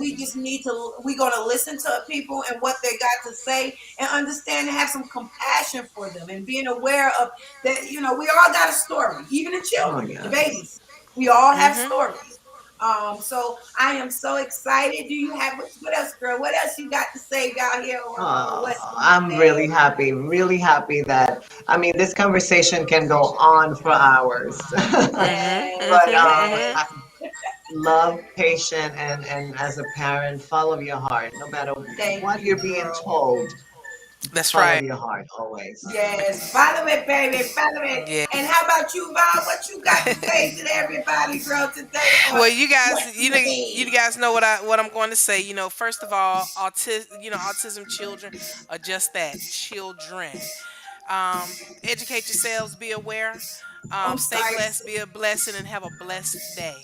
we're going to listen to people and what they got to say and understand and have some compassion for them and being aware of that. We all got a story, even the Oh, children, the yeah. babies. We all have mhm. stories. So I am so excited. Do you have what else, girl? What else you got to say down here on what's Oh, in the I'm really happy that, I mean, this conversation can go on for hours. Mhm, bag? But mhm, Yes, mhm. I love, patient, and as a parent, follow your heart. No matter thank what you, you're being girl. told, That's follow right. your heart always. Yes, follow it, baby, follow it. Yeah. And how about you, Val? What you got to say to everybody, girl, today on Well, what's in the you bag? guys know what I'm going to say. First of all, autism children are just that, children. Educate yourselves, be aware. I'm Stay sorry. blessed, be a blessing, and have a blessed day.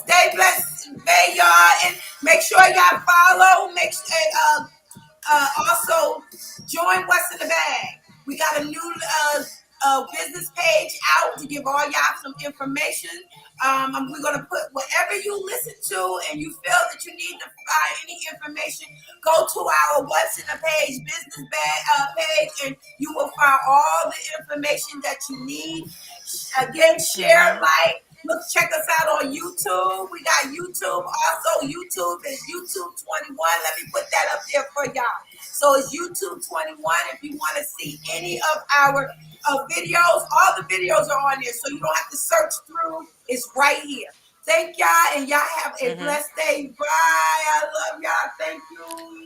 Stay blessed, today, y'all, and make sure y'all follow. Make sure, also join What's in the Bag. We got a new business page out to give all y'all some information. We're gonna put whatever you listen to and you feel that you need to find any information. Go to our What's in the Page business page, and you will find all the information that you need. Again, share, Mhm. like. Look, check us out on YouTube. We got YouTube. Also, YouTube is YouTube 21. Let me put that up there for y'all. So it's YouTube 21 if you want to see any of our videos. All the videos are on there, so you don't have to search through. It's right here. Thank y'all, and y'all have a Mhm. blessed day. Bye. I love y'all. Thank you.